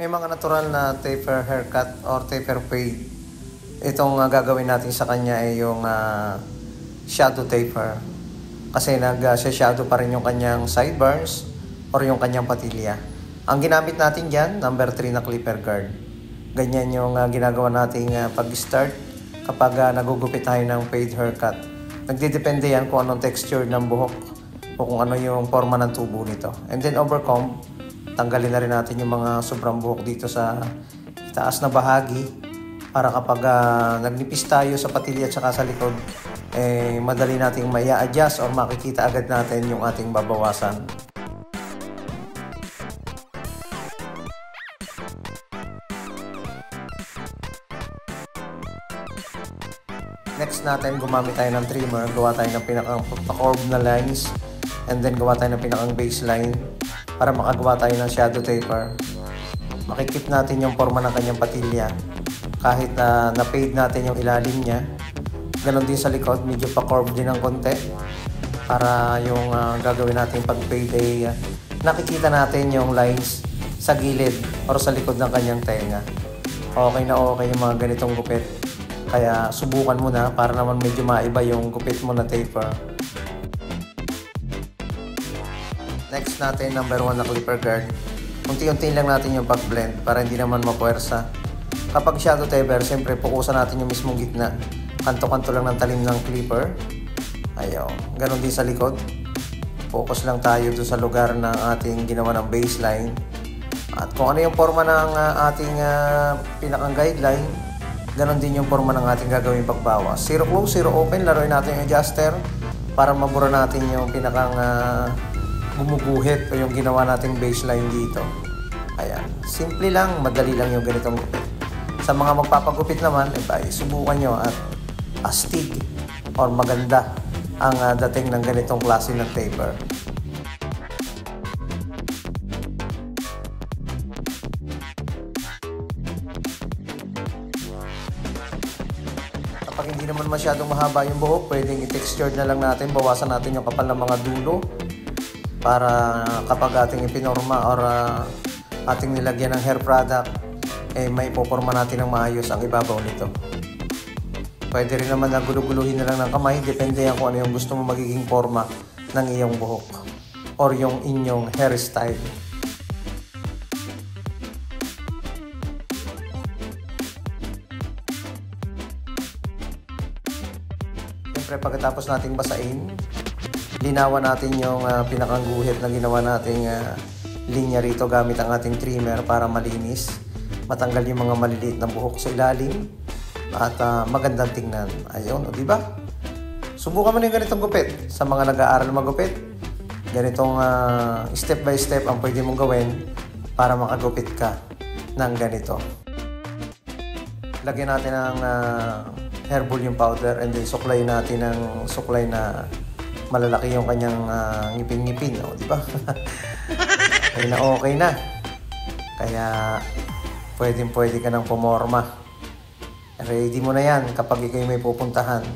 May mga natural na taper haircut or taper fade. Itong gagawin natin sa kanya ay yung shadow taper. Kasi nag-shadow pa rin yung kanyang sideburns or yung kanyang patilya. Ang ginamit natin dyan, number 3 na clipper guard. Ganyan yung ginagawa nating pag-start kapag nagugupit tayo ng fade haircut. Nagdidepende yan kung anong texture ng buhok o kung ano yung forma ng tubo nito. And then overcomb, tanggalin na rin natin yung mga sobrang buhok dito sa itaas na bahagi para kapag nagnipis tayo sa patilya at saka sa likod, madali nating maya-adjust or makikita agad natin yung ating babawasan. Next natin, gumamit tayo ng trimmer, gawa tayo ng pinakang pa-curve na lines, and then gawa tayo ng pinakang baseline para makagawa tayo ng shadow taper. Makikip natin yung forma ng kanyang patilya kahit na-fade natin yung ilalim niya. Ganon din sa likod, medyo pa-curve din ng konti para yung gagawin natin pag-fade ay nakikita natin yung lines sa gilid or sa likod ng kanyang tenga. Okay na okay yung mga ganitong gupit. Kaya subukan mo na para naman medyo maiba yung gupit mo na taper. Next natin, number 1 na clipper guard. Unti-unti lang natin yung pag-blend para hindi naman mapuwersa. Kapag shadow taper, siyempre pukusan natin yung mismong gitna. Kanto-kanto lang ng talim ng clipper. Ayaw. Ganon din sa likod. Focus lang tayo doon sa lugar ng ating ginawa ng baseline. At kung ano yung forma ng ating pinakang guideline, ganon din yung forma ng ating gagawin pagbawas. Zero close, zero open. Laruin natin yung adjuster para mabura natin yung pinakang bumuguhit o yung ginawa nating baseline dito. Ayan. Simple lang, madali lang yung ganitong gupit. Sa mga magpapagupit naman, subukan nyo at astig or maganda ang dating ng ganitong klase ng taper. Kapag hindi naman masyadong mahaba yung buhok, pwedeng i-texture na lang natin, bawasan natin yung kapal ng mga dulo para kapag ating ipinorma or ating nilagyan ng hair product, may ipoporma natin ng maayos ang ibabaw nito. Pwede rin naman na guluguluhin na lang ng kamay, depende yan kung ano yung gusto mo magiging forma ng iyong buhok or yung inyong hairstyle. Siyempre, pagkatapos nating basain, linawan natin yung pinakang guhit na ginawa nating linya rito gamit ang ating trimmer para malinis, matanggal yung mga maliliit na buhok sa ilalim at magandang tingnan. Ayun, di ba? Subukan mo na yung ganitong gupit. Sa mga nag-aaral magupit, ganitong step by step ang pwede mong gawin para makagupit ka ng ganito. Lagyan natin ng hair volume powder and then suklay natin ng suklay na malalaki yung kanyang ngipin-ngipin, di ba? Okay na. Kaya pwede ka nang pumorma. Ready mo na yan kapag ikaw may pupuntahan.